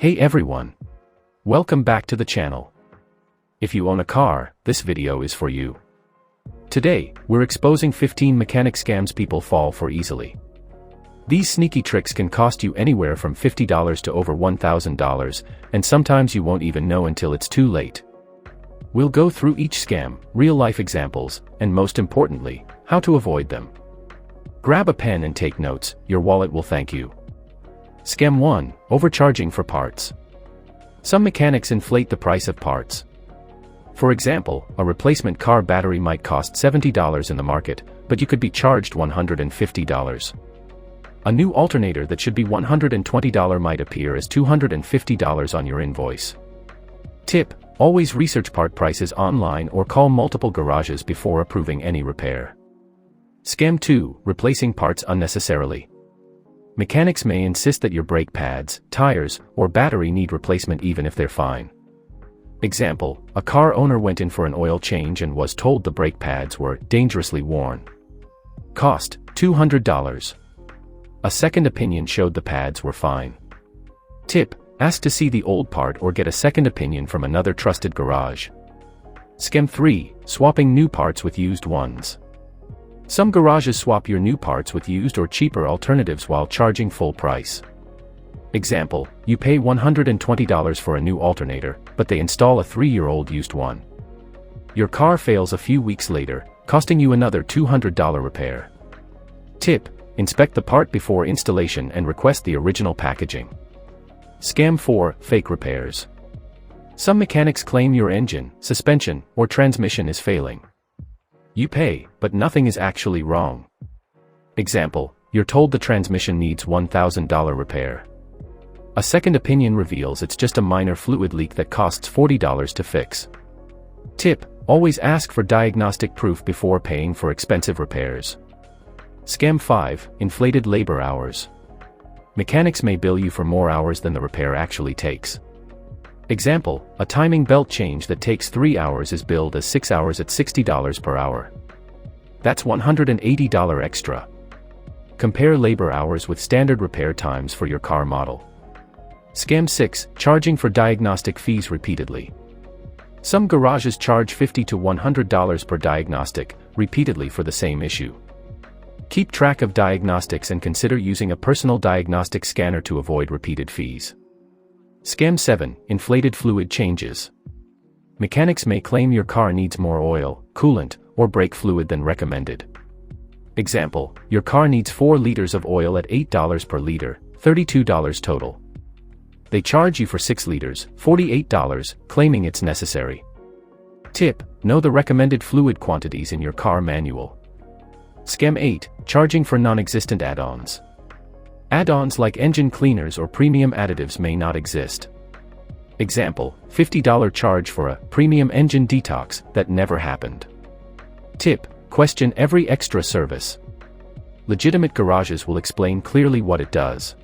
Hey everyone! Welcome back to the channel. If you own a car, this video is for you. Today, we're exposing 15 mechanic scams people fall for easily. These sneaky tricks can cost you anywhere from $50 to over $1,000, and sometimes you won't even know until it's too late. We'll go through each scam, real-life examples, and most importantly, how to avoid them. Grab a pen and take notes, your wallet will thank you. Scam 1. Overcharging for parts. Some mechanics inflate the price of parts. For example, a replacement car battery might cost $70 in the market, but you could be charged $150. A new alternator that should be $120 might appear as $250 on your invoice. Tip: always research part prices online or call multiple garages before approving any repair. Scam 2. Replacing parts unnecessarily. Mechanics may insist that your brake pads, tires, or battery need replacement even if they're fine. Example: a car owner went in for an oil change and was told the brake pads were dangerously worn. Cost: $200. A second opinion showed the pads were fine. Tip: ask to see the old part or get a second opinion from another trusted garage. Scam 3. Swapping new parts with used ones. Some garages swap your new parts with used or cheaper alternatives while charging full price. Example: you pay $120 for a new alternator, but they install a 3-year-old used one. Your car fails a few weeks later, costing you another $200 repair. Tip: inspect the part before installation and request the original packaging. Scam 4. Fake repairs. Some mechanics claim your engine, suspension, or transmission is failing. You pay, but nothing is actually wrong. Example: you're told the transmission needs $1,000 repair. A second opinion reveals it's just a minor fluid leak that costs $40 to fix. Tip: always ask for diagnostic proof before paying for expensive repairs. Scam 5. Inflated labor hours. Mechanics may bill you for more hours than the repair actually takes. Example: a timing belt change that takes 3 hours is billed as 6 hours at $60 per hour. That's $180 extra. Compare labor hours with standard repair times for your car model. Scam 6. Charging for diagnostic fees repeatedly. Some garages charge $50 to $100 per diagnostic, repeatedly for the same issue. Keep track of diagnostics and consider using a personal diagnostic scanner to avoid repeated fees. Scam 7. Inflated fluid changes. Mechanics may claim your car needs more oil, coolant, or brake fluid than recommended. Example: your car needs 4 liters of oil at $8 per liter, $32 total. They charge you for 6 liters, $48, claiming it's necessary. Tip: know the recommended fluid quantities in your car manual. Scam 8. Charging for non-existent add-ons. Add-ons like engine cleaners or premium additives may not exist. Example: $50 charge for a premium engine detox that never happened. Tip: question every extra service. Legitimate garages will explain clearly what it does.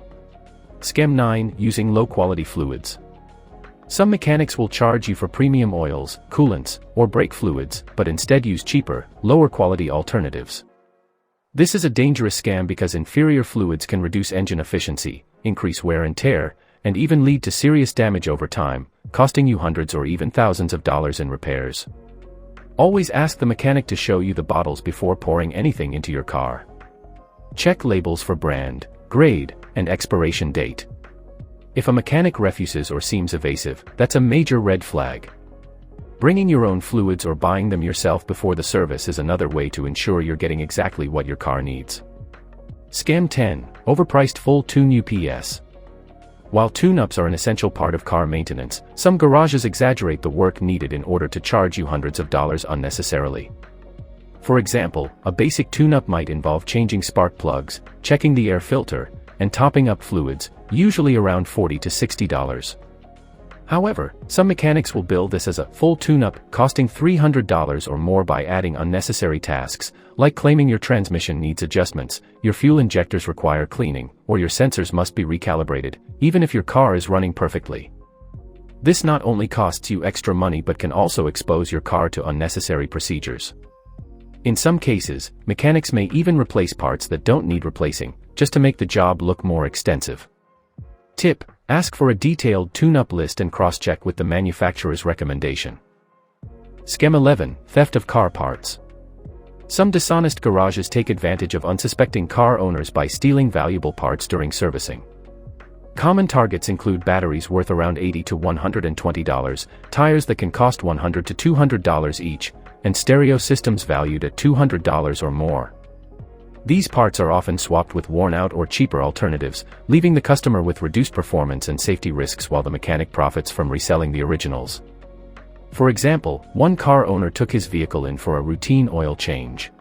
Scam 9. Using low-quality fluids. Some mechanics will charge you for premium oils, coolants, or brake fluids, but instead use cheaper, lower-quality alternatives. This is a dangerous scam because inferior fluids can reduce engine efficiency, increase wear and tear, and even lead to serious damage over time, costing you hundreds or even thousands of dollars in repairs. Always ask the mechanic to show you the bottles before pouring anything into your car. Check labels for brand, grade, and expiration date. If a mechanic refuses or seems evasive, that's a major red flag. Bringing your own fluids or buying them yourself before the service is another way to ensure you're getting exactly what your car needs. Scam 10. Overpriced full tune UPS. While tune-ups are an essential part of car maintenance, some garages exaggerate the work needed in order to charge you hundreds of dollars unnecessarily. For example, a basic tune-up might involve changing spark plugs, checking the air filter, and topping up fluids, usually around $40 to $60. However, some mechanics will bill this as a full tune-up, costing $300 or more by adding unnecessary tasks, like claiming your transmission needs adjustments, your fuel injectors require cleaning, or your sensors must be recalibrated, even if your car is running perfectly. This not only costs you extra money but can also expose your car to unnecessary procedures. In some cases, mechanics may even replace parts that don't need replacing, just to make the job look more extensive. Tip: Ask for a detailed tune-up list and cross-check with the manufacturer's recommendation. Scam 11. Theft of car parts. Some dishonest garages take advantage of unsuspecting car owners by stealing valuable parts during servicing. Common targets include batteries worth around $80 to $120, tires that can cost $100 to $200 each, and stereo systems valued at $200 or more. These parts are often swapped with worn-out or cheaper alternatives, leaving the customer with reduced performance and safety risks while the mechanic profits from reselling the originals. For example, one car owner took his vehicle in for a routine oil change.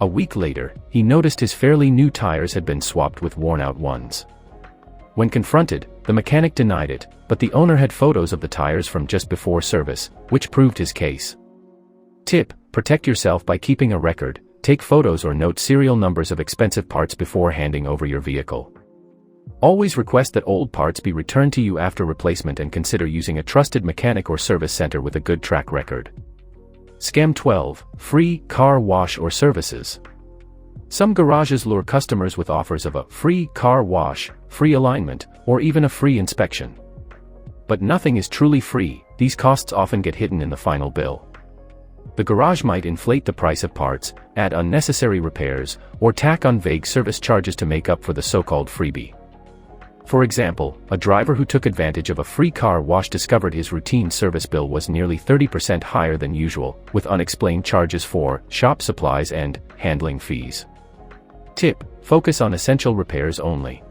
A week later, he noticed his fairly new tires had been swapped with worn-out ones. When confronted, the mechanic denied it, but the owner had photos of the tires from just before service, which proved his case. Tip: protect yourself by keeping a record. Take photos or note serial numbers of expensive parts before handing over your vehicle. Always request that old parts be returned to you after replacement and consider using a trusted mechanic or service center with a good track record. Scam 12. Free car wash or services. Some garages lure customers with offers of a free car wash, free alignment, or even a free inspection. But nothing is truly free. These costs often get hidden in the final bill. The garage might inflate the price of parts, add unnecessary repairs, or tack on vague service charges to make up for the so-called freebie. For example, a driver who took advantage of a free car wash discovered his routine service bill was nearly 30% higher than usual, with unexplained charges for shop supplies and handling fees. Tip: focus on essential repairs only.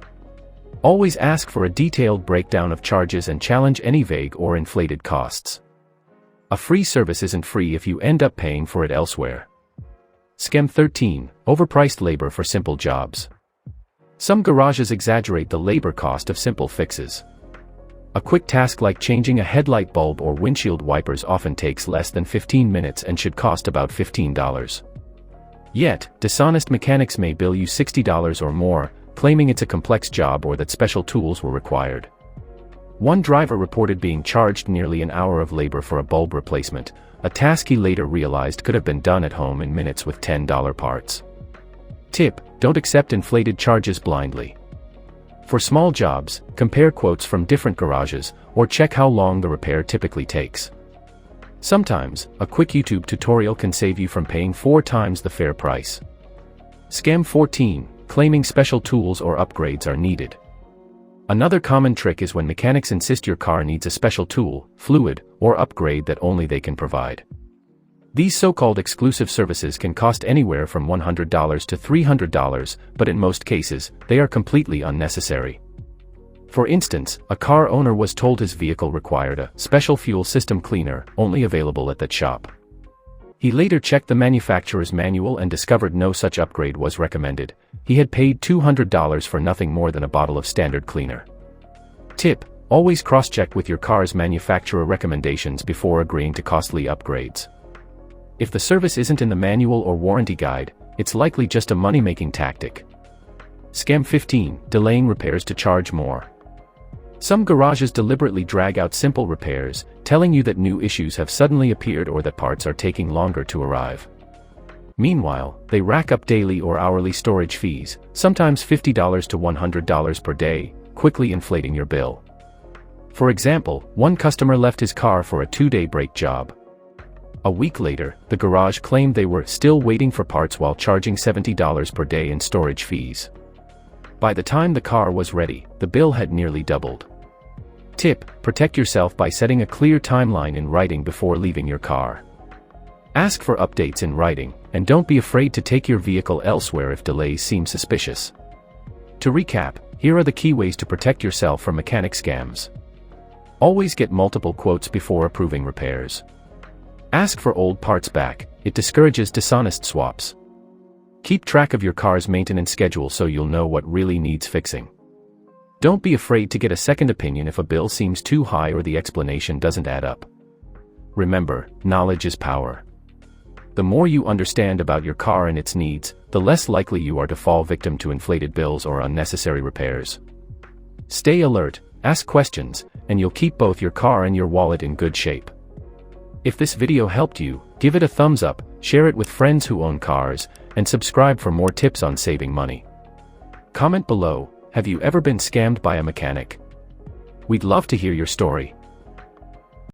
Always ask for a detailed breakdown of charges and challenge any vague or inflated costs. A free service isn't free if you end up paying for it elsewhere. Scam 13. Overpriced labor for simple jobs. Some garages exaggerate the labor cost of simple fixes. A quick task like changing a headlight bulb or windshield wipers often takes less than 15 minutes and should cost about $15. Yet, dishonest mechanics may bill you $60 or more, claiming it's a complex job or that special tools were required. One driver reported being charged nearly an hour of labor for a bulb replacement, a task he later realized could have been done at home in minutes with $10 parts. Tip: don't accept inflated charges blindly. For small jobs, compare quotes from different garages, or check how long the repair typically takes. Sometimes, a quick YouTube tutorial can save you from paying 4 times the fair price. Scam 14. Claiming special tools or upgrades are needed. Another common trick is when mechanics insist your car needs a special tool, fluid, or upgrade that only they can provide. These so-called exclusive services can cost anywhere from $100 to $300, but in most cases, they are completely unnecessary. For instance, a car owner was told his vehicle required a special fuel system cleaner, only available at that shop. He later checked the manufacturer's manual and discovered no such upgrade was recommended. He had paid $200 for nothing more than a bottle of standard cleaner. Tip: always cross-check with your car's manufacturer recommendations before agreeing to costly upgrades. If the service isn't in the manual or warranty guide, it's likely just a money-making tactic. Scam 15. Delaying repairs to charge more. Some garages deliberately drag out simple repairs, telling you that new issues have suddenly appeared or that parts are taking longer to arrive. Meanwhile, they rack up daily or hourly storage fees, sometimes $50 to $100 per day, quickly inflating your bill. For example, one customer left his car for a 2-day brake job. A week later, the garage claimed they were still waiting for parts while charging $70 per day in storage fees. By the time the car was ready, the bill had nearly doubled. Tip: protect yourself by setting a clear timeline in writing before leaving your car. Ask for updates in writing, and don't be afraid to take your vehicle elsewhere if delays seem suspicious. To recap, here are the key ways to protect yourself from mechanic scams. Always get multiple quotes before approving repairs. Ask for old parts back, it discourages dishonest swaps. Keep track of your car's maintenance schedule so you'll know what really needs fixing. Don't be afraid to get a second opinion if a bill seems too high or the explanation doesn't add up. Remember, knowledge is power. The more you understand about your car and its needs, the less likely you are to fall victim to inflated bills or unnecessary repairs. Stay alert, ask questions, and you'll keep both your car and your wallet in good shape. If this video helped you, give it a thumbs up, share it with friends who own cars, and subscribe for more tips on saving money. Comment below: have you ever been scammed by a mechanic? We'd love to hear your story.